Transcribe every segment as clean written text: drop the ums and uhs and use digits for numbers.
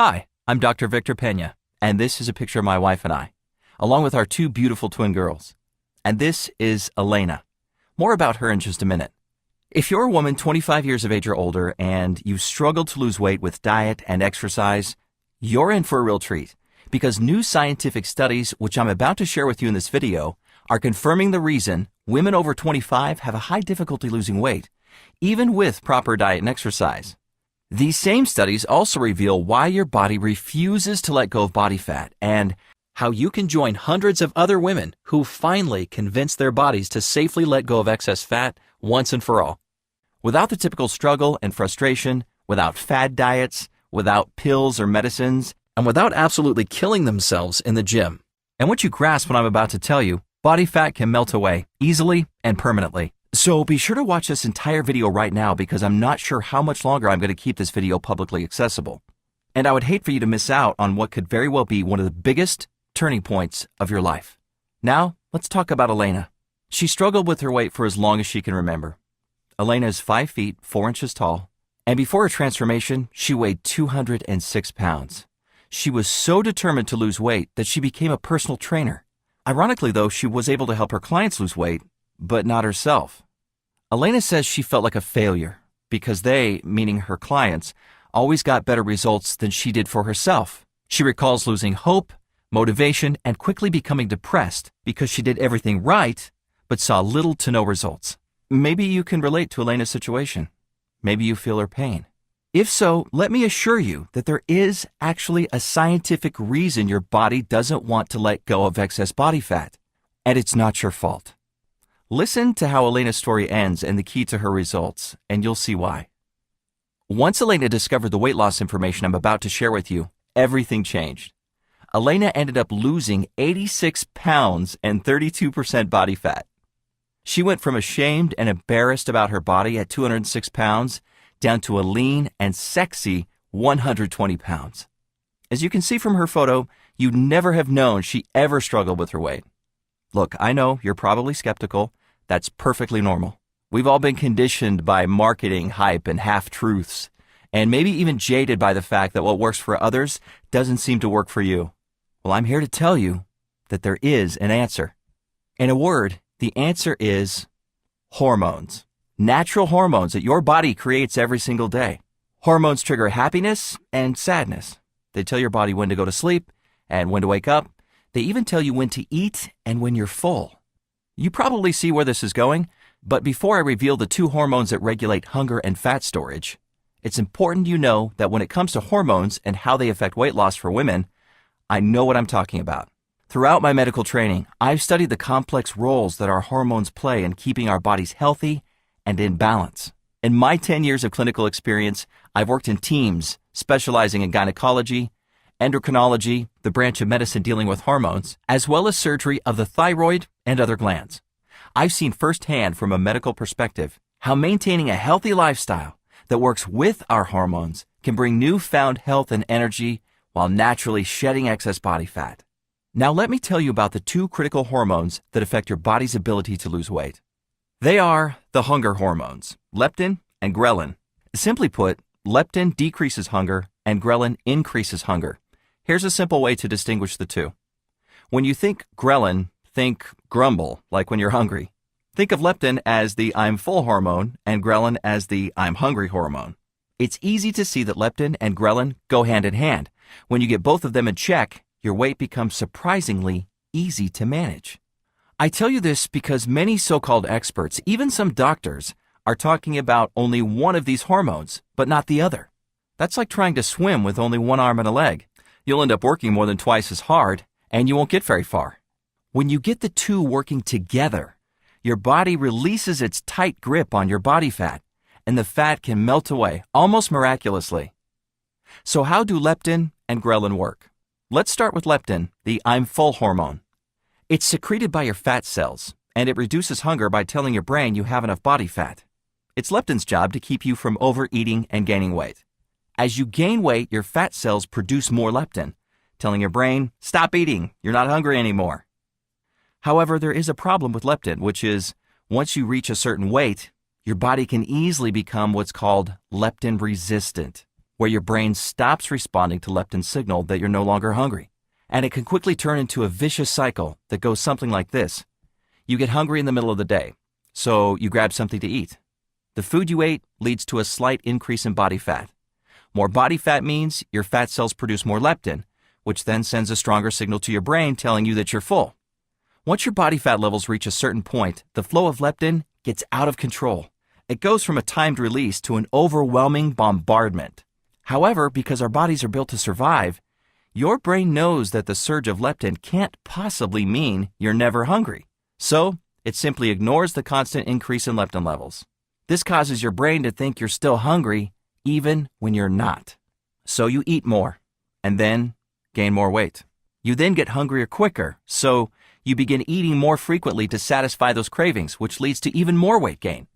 Hi, I'm Dr. Victor Pena, and this is a picture of my wife and I, along with our two beautiful twin girls. And this is Elena. More about her in just a minute. If you're a woman 25 years of age or older and you struggle to lose weight with diet and exercise, you're in for a real treat, because new scientific studies, which I'm about to share with you in this video, are confirming the reason women over 25 have a high difficulty losing weight, even with proper diet and exercise. These same studies also reveal why your body refuses to let go of body fat and how you can join hundreds of other women who finally convince their bodies to safely let go of excess fat once and for all. Without the typical struggle and frustration, without fad diets, without pills or medicines, and without absolutely killing themselves in the gym. And once you grasp what I'm about to tell you, body fat can melt away easily and permanently. So be sure to watch this entire video right now, because I'm not sure how much longer I'm going to keep this video publicly accessible. And I would hate for you to miss out on what could very well be one of the biggest turning points of your life. Now, let's talk about Elena. She struggled with her weight for as long as she can remember. Elena is 5 feet 4 inches tall, and before her transformation, she weighed 206 pounds. She was so determined to lose weight that she became a personal trainer. Ironically, though, she was able to help her clients lose weight, but not herself. Elena says she felt like a failure because they, meaning her clients, always got better results than she did for herself. She recalls losing hope, motivation, and quickly becoming depressed because she did everything right, but saw little to no results. Maybe you can relate to Elena's situation. Maybe you feel her pain. If so, let me assure you that there is actually a scientific reason your body doesn't want to let go of excess body fat, and it's not your fault. Listen to how Elena's story ends and the key to her results, and you'll see why. Once Elena discovered the weight loss information I'm about to share with you, everything changed. Elena ended up losing 86 pounds and 32% body fat. She went from ashamed and embarrassed about her body at 206 pounds down to a lean and sexy 120 pounds. As you can see from her photo, you'd never have known she ever struggled with her weight. Look, I know you're probably skeptical. That's perfectly normal. We've all been conditioned by marketing hype and half-truths, and maybe even jaded by the fact that what works for others doesn't seem to work for you. Well, I'm here to tell you that there is an answer. In a word, the answer is hormones. Natural hormones that your body creates every single day. Hormones trigger happiness and sadness. They tell your body when to go to sleep and when to wake up. They even tell you when to eat and when you're full. You probably see where this is going, but before I reveal the two hormones that regulate hunger and fat storage, it's important you know that when it comes to hormones and how they affect weight loss for women, I know what I'm talking about. Throughout my medical training, I've studied the complex roles that our hormones play in keeping our bodies healthy and in balance. In my 10 years of clinical experience, I've worked in teams specializing in gynecology, endocrinology, the branch of medicine dealing with hormones, as well as surgery of the thyroid and other glands. I've seen firsthand from a medical perspective how maintaining a healthy lifestyle that works with our hormones can bring newfound health and energy while naturally shedding excess body fat. Now let me tell you about the two critical hormones that affect your body's ability to lose weight. They are the hunger hormones, leptin and ghrelin. Simply put, leptin decreases hunger and ghrelin increases hunger. Here's a simple way to distinguish the two. When you think ghrelin, think grumble, like when you're hungry. Think of leptin as the I'm full hormone and ghrelin as the I'm hungry hormone. It's easy to see that leptin and ghrelin go hand in hand. When you get both of them in check, your weight becomes surprisingly easy to manage. I tell you this because many so-called experts, even some doctors, are talking about only one of these hormones, but not the other. That's like trying to swim with only one arm and a leg. You'll end up working more than twice as hard, and you won't get very far. When you get the two working together, your body releases its tight grip on your body fat, and the fat can melt away almost miraculously. So how do leptin and ghrelin work? Let's start with leptin, the I'm full hormone. It's secreted by your fat cells, and it reduces hunger by telling your brain you have enough body fat. It's leptin's job to keep you from overeating and gaining weight. As you gain weight, your fat cells produce more leptin, telling your brain, stop eating, you're not hungry anymore. However, there is a problem with leptin, which is once you reach a certain weight, your body can easily become what's called leptin resistant. where your brain stops responding to leptin's signal that you're no longer hungry. And it can quickly turn into a vicious cycle that goes something like this. You get hungry in the middle of the day, so you grab something to eat. The food you ate leads to a slight increase in body fat. More body fat means your fat cells produce more leptin, which then sends a stronger signal to your brain telling you that you're full. Once your body fat levels reach a certain point, the flow of leptin gets out of control. It goes from a timed release to an overwhelming bombardment. However, because our bodies are built to survive, your brain knows that the surge of leptin can't possibly mean you're never hungry. So, it simply ignores the constant increase in leptin levels. This causes your brain to think you're still hungry even when you're not. So you eat more, and then gain more weight. You then get hungrier quicker, so you begin eating more frequently to satisfy those cravings, which leads to even more weight gain.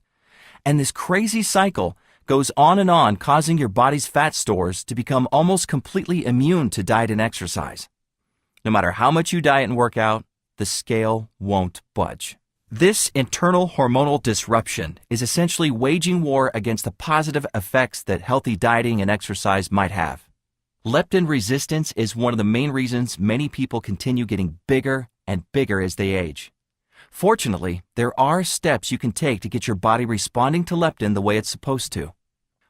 And this crazy cycle goes on, causing your body's fat stores to become almost completely immune to diet and exercise. No matter how much you diet and work out, the scale won't budge. This internal hormonal disruption is essentially waging war against the positive effects that healthy dieting and exercise might have. Leptin resistance is one of the main reasons many people continue getting bigger and bigger as they age. Fortunately, there are steps you can take to get your body responding to leptin the way it's supposed to.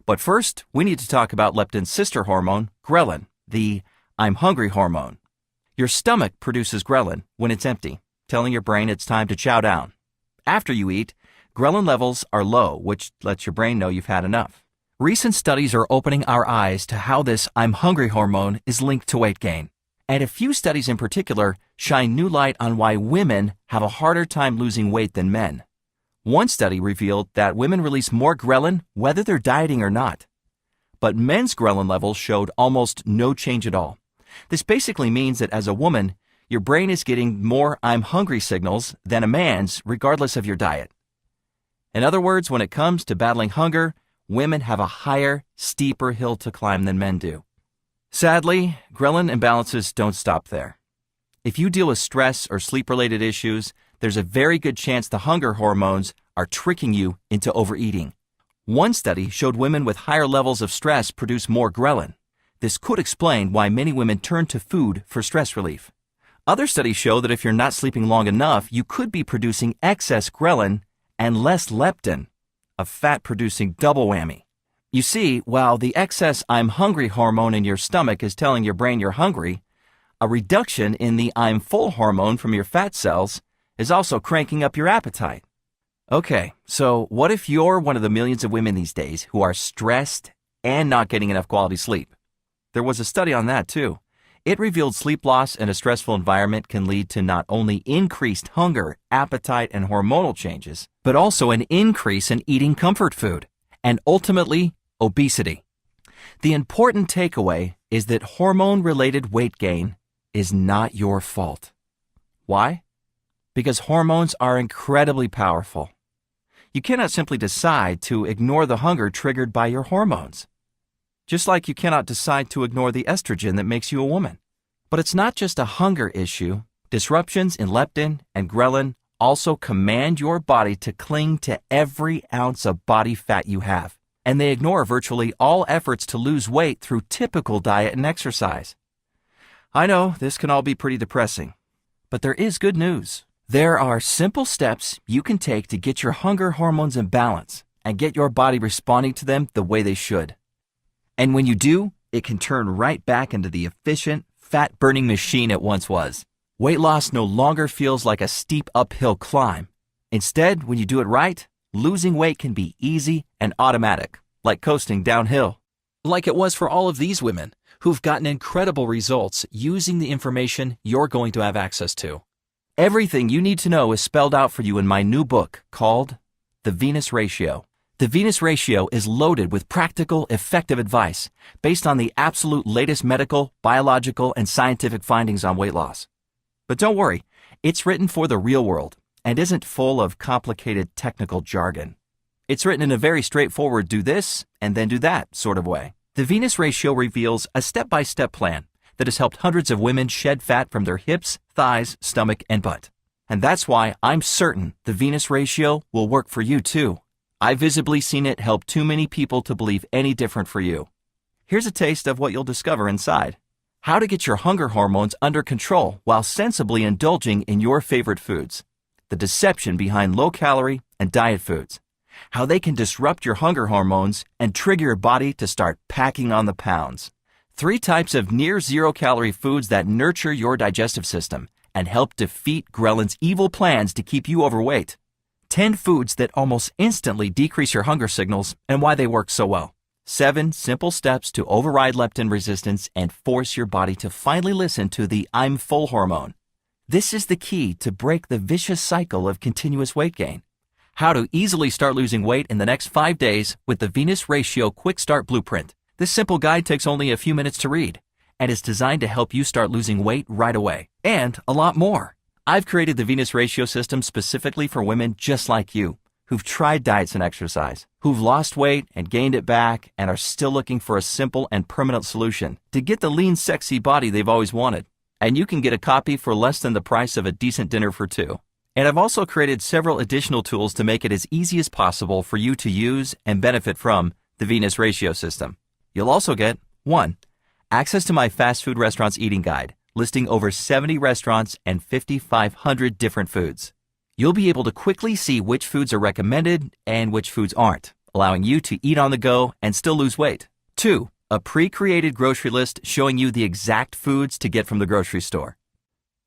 But first, we need to talk about leptin's sister hormone, ghrelin, the I'm hungry hormone. Your stomach produces ghrelin when it's empty, telling your brain it's time to chow down. After you eat, ghrelin levels are low, which lets your brain know you've had enough. Recent studies are opening our eyes to how this I'm hungry hormone is linked to weight gain. And a few studies in particular shine new light on why women have a harder time losing weight than men. One study revealed that women release more ghrelin whether they're dieting or not. But men's ghrelin levels showed almost no change at all. This basically means that as a woman, your brain is getting more I'm hungry signals than a man's regardless of your diet. In other words, when it comes to battling hunger, women have a higher, steeper hill to climb than men do. Sadly, ghrelin imbalances don't stop there. If you deal with stress or sleep-related issues, there's a very good chance the hunger hormones are tricking you into overeating. One study showed women with higher levels of stress produce more ghrelin. This could explain why many women turn to food for stress relief. Other studies show that if you're not sleeping long enough, you could be producing excess ghrelin and less leptin, a fat-producing double whammy. You see, while the excess I'm hungry hormone in your stomach is telling your brain you're hungry, a reduction in the I'm full hormone from your fat cells is also cranking up your appetite. Okay, so what if you're one of the millions of women these days who are stressed and not getting enough quality sleep? There was a study on that too. It revealed sleep loss in a stressful environment can lead to not only increased hunger, appetite, and hormonal changes, but also an increase in eating comfort food, and ultimately, obesity. The important takeaway is that hormone-related weight gain is not your fault. Why? Because hormones are incredibly powerful. You cannot simply decide to ignore the hunger triggered by your hormones. Just like you cannot decide to ignore the estrogen that makes you a woman. But it's not just a hunger issue. Disruptions in leptin and ghrelin also command your body to cling to every ounce of body fat you have. And they ignore virtually all efforts to lose weight through typical diet and exercise. I know this can all be pretty depressing, but there is good news. There are simple steps you can take to get your hunger hormones in balance and get your body responding to them the way they should. And when you do, it can turn right back into the efficient, fat-burning machine it once was. Weight loss no longer feels like a steep uphill climb. Instead, when you do it right, losing weight can be easy and automatic, like coasting downhill. Like it was for all of these women who've gotten incredible results using the information you're going to have access to. Everything you need to know is spelled out for you in my new book called The Venus Ratio. The Venus Ratio is loaded with practical, effective advice based on the absolute latest medical, biological, and scientific findings on weight loss. But don't worry, it's written for the real world and isn't full of complicated technical jargon. It's written in a very straightforward do this and then do that sort of way. The Venus Ratio reveals a step-by-step plan that has helped hundreds of women shed fat from their hips, thighs, stomach, and butt. And that's why I'm certain the Venus Ratio will work for you too. I've visibly seen it help too many people to believe any different for you. Here's a taste of what you'll discover inside. How to get your hunger hormones under control while sensibly indulging in your favorite foods. The deception behind low-calorie and diet foods. How they can disrupt your hunger hormones and trigger your body to start packing on the pounds. 3 types of near-zero-calorie foods that nurture your digestive system and help defeat Ghrelins' evil plans to keep you overweight. 10 foods that almost instantly decrease your hunger signals and why they work so well. 7 simple steps to override leptin resistance and force your body to finally listen to the I'm full hormone. This is the key to break the vicious cycle of continuous weight gain. How to easily start losing weight in the next 5 days with the Venus Ratio Quick Start Blueprint. This simple guide takes only a few minutes to read and is designed to help you start losing weight right away, and a lot more. I've created the Venus Ratio system specifically for women just like you, who've tried diets and exercise, who've lost weight and gained it back and are still looking for a simple and permanent solution to get the lean, sexy body they've always wanted. And you can get a copy for less than the price of a decent dinner for 2. And I've also created several additional tools to make it as easy as possible for you to use and benefit from the Venus Ratio system. You'll also get 1. Access to my fast food restaurants eating guide, listing over 70 restaurants and 5,500 different foods. You'll be able to quickly see which foods are recommended and which foods aren't, allowing you to eat on the go and still lose weight. 2. A pre-created grocery list showing you the exact foods to get from the grocery store.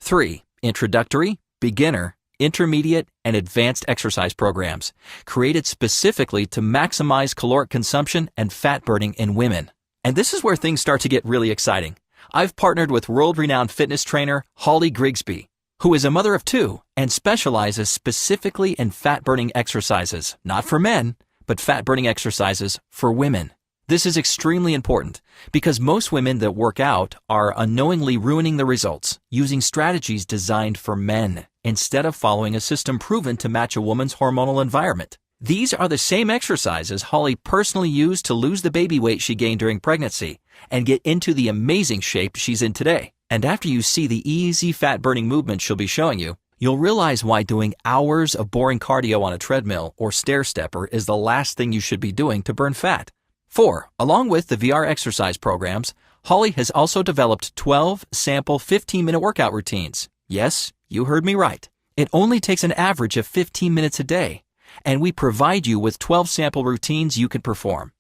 3. Introductory, beginner, intermediate, and advanced exercise programs, created specifically to maximize caloric consumption and fat burning in women. And this is where things start to get really exciting. I've partnered with world-renowned fitness trainer Holly Grigsby, who is a mother of 2 and specializes specifically in fat-burning exercises, not for men, but fat-burning exercises for women. This is extremely important because most women that work out are unknowingly ruining the results using strategies designed for men instead of following a system proven to match a woman's hormonal environment. These are the same exercises Holly personally used to lose the baby weight she gained during pregnancy and get into the amazing shape she's in today. And after you see the easy fat-burning movements she'll be showing you, you'll realize why doing hours of boring cardio on a treadmill or stair stepper is the last thing you should be doing to burn fat. 4. Along with the VR exercise programs, Holly has also developed 12 sample 15-minute workout routines. Yes, you heard me right. It only takes an average of 15 minutes a day, and we provide you with 12 sample routines you can perform.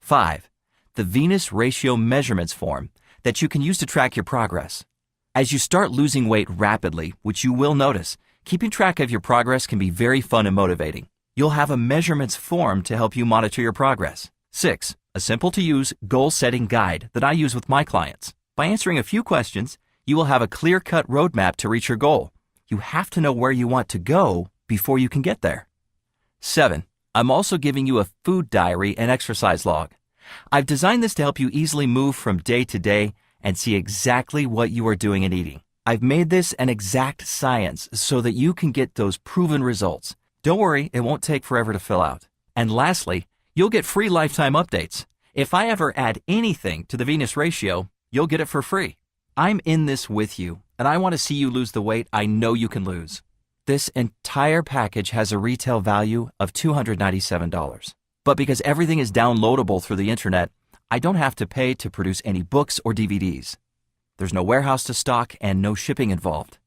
5. The Venus Ratio Measurements Form that you can use to track your progress. As you start losing weight rapidly, which you will notice, keeping track of your progress can be very fun and motivating. You'll have a measurements form to help you monitor your progress. 6. A simple-to-use goal-setting guide that I use with my clients. By answering a few questions, you will have a clear-cut roadmap to reach your goal. You have to know where you want to go before you can get there. 7. I'm also giving you a food diary and exercise log. I've designed this to help you easily move from day to day and see exactly what you are doing and eating. I've made this an exact science so that you can get those proven results. Don't worry, it won't take forever to fill out. And lastly, you'll get free lifetime updates. If I ever add anything to the Venus Ratio, you'll get it for free. I'm in this with you, and I want to see you lose the weight I know you can lose. This entire package has a retail value of $297. But because everything is downloadable through the internet, I don't have to pay to produce any books or DVDs. There's no warehouse to stock and no shipping involved.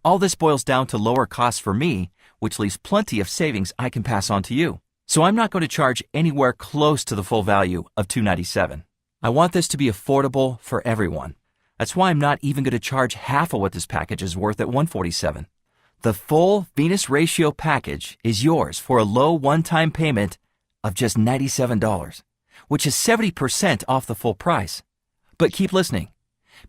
All this boils down to lower costs for me, which leaves plenty of savings I can pass on to you. So I'm not going to charge anywhere close to the full value of $297. I want this to be affordable for everyone. That's why I'm not even going to charge half of what this package is worth at $147. The full Venus Ratio package is yours for a low one-time payment of just $97, which is 70% off the full price. But keep listening,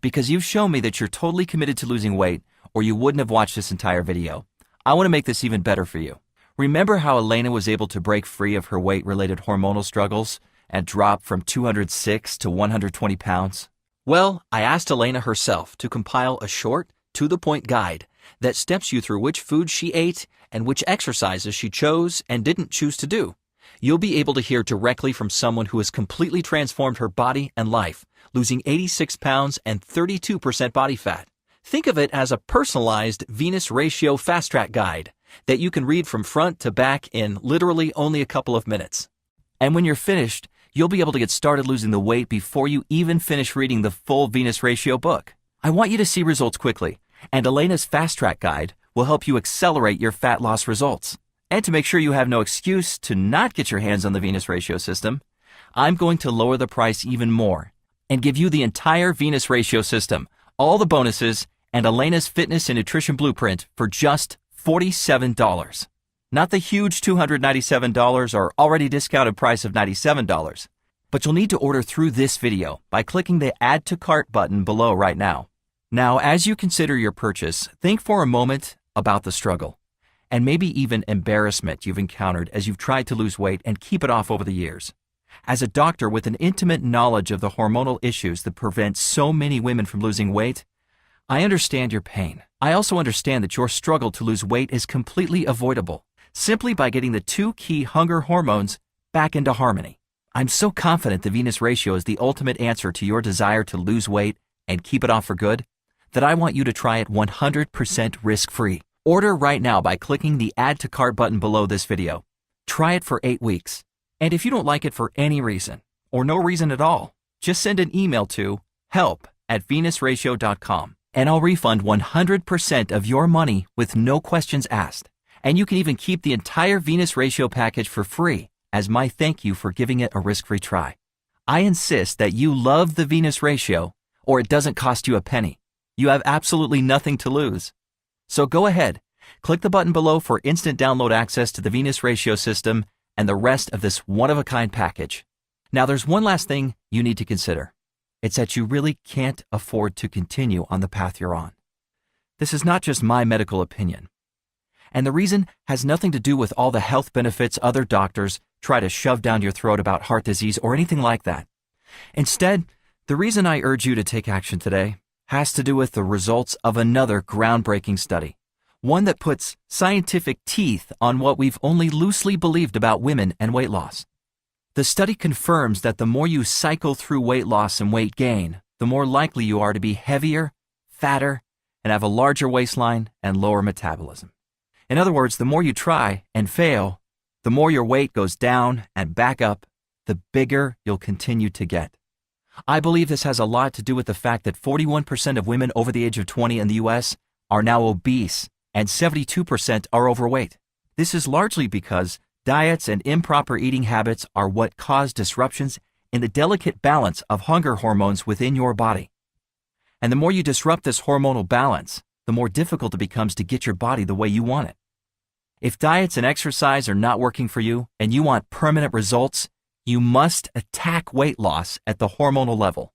because you've shown me that you're totally committed to losing weight, or you wouldn't have watched this entire video. I want to make this even better for you. Remember how Elena was able to break free of her weight-related hormonal struggles and drop from 206 to 120 pounds? Well, I asked Elena herself to compile a short, to-the-point guide that steps you through which foods she ate and which exercises she chose and didn't choose to do. You'll be able to hear directly from someone who has completely transformed her body and life, losing 86 pounds and 32% body fat. Think of it as a personalized Venus Ratio Fast Track guide that you can read from front to back in literally only a couple of minutes. And when you're finished, you'll be able to get started losing the weight before you even finish reading the full Venus Ratio book. I want you to see results quickly, and Elena's Fast Track Guide will help you accelerate your fat loss results. And to make sure you have no excuse to not get your hands on the Venus Ratio system, I'm going to lower the price even more and give you the entire Venus Ratio system, all the bonuses, and Elena's Fitness and Nutrition Blueprint for just $47. Not the huge $297 or already discounted price of $97. But you'll need to order through this video by clicking the Add to Cart button below right now. Now, as you consider your purchase, think for a moment about the struggle and maybe even embarrassment you've encountered as you've tried to lose weight and keep it off over the years. As a doctor with an intimate knowledge of the hormonal issues that prevent so many women from losing weight, I understand your pain. I also understand that your struggle to lose weight is completely avoidable simply by getting the two key hunger hormones back into harmony. I'm so confident the Venus Ratio is the ultimate answer to your desire to lose weight and keep it off for good that I want you to try it 100% risk-free. Order right now by clicking the Add to Cart button below this video. Try it for 8 weeks. And if you don't like it for any reason, or no reason at all, just send an email to help@venusratio.com and I'll refund 100% of your money with no questions asked. And you can even keep the entire Venus Ratio package for free as my thank you for giving it a risk-free try. I insist that you love the Venus Ratio or it doesn't cost you a penny. You have absolutely nothing to lose. So go ahead, click the button below for instant download access to the Venus Ratio system and the rest of this one-of-a-kind package. Now there's one last thing you need to consider. It's that you really can't afford to continue on the path you're on. This is not just my medical opinion. And the reason has nothing to do with all the health benefits other doctors try to shove down your throat about heart disease or anything like that. Instead, the reason I urge you to take action today has to do with the results of another groundbreaking study, one that puts scientific teeth on what we've only loosely believed about women and weight loss. The study confirms that the more you cycle through weight loss and weight gain, the more likely you are to be heavier, fatter, and have a larger waistline and lower metabolism. In other words, the more you try and fail, the more your weight goes down and back up, the bigger you'll continue to get. I believe this has a lot to do with the fact that 41% of women over the age of 20 in the US are now obese and 72% are overweight. This is largely because diets and improper eating habits are what cause disruptions in the delicate balance of hunger hormones within your body. And the more you disrupt this hormonal balance, the more difficult it becomes to get your body the way you want it. If diets and exercise are not working for you and you want permanent results, you must attack weight loss at the hormonal level.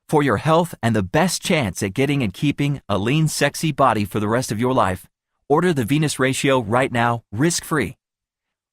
For your health and the best chance at getting and keeping a lean, sexy body for the rest of your life, order the Venus Ratio right now, risk-free.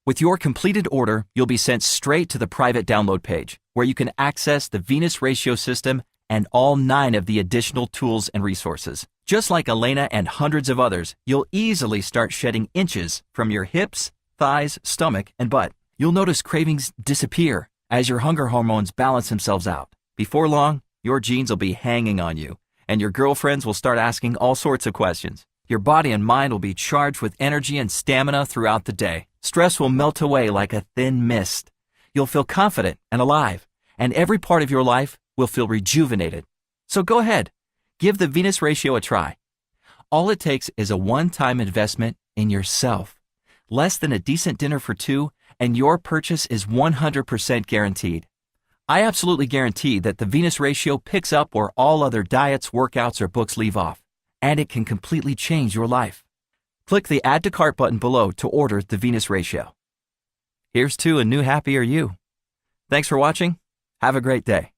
With your completed order, you'll be sent straight to the private download page, where you can access the Venus Ratio system and all 9 of the additional tools and resources. Just like Elena and hundreds of others, you'll easily start shedding inches from your hips, thighs, stomach, and butt. You'll notice cravings disappear as your hunger hormones balance themselves out. Before long, your jeans will be hanging on you, and your girlfriends will start asking all sorts of questions. Your body and mind will be charged with energy and stamina throughout the day. Stress will melt away like a thin mist. You'll feel confident and alive, and every part of your life will feel rejuvenated. So go ahead, give the Venus Ratio a try. All it takes is a one-time investment in yourself. Less than a decent dinner for two, and your purchase is 100% guaranteed. I absolutely guarantee that the Venus Ratio picks up where all other diets, workouts, or books leave off, and it can completely change your life. Click the Add to Cart button below to order the Venus Ratio. Here's to a new happier you. Thanks for watching. Have a great day.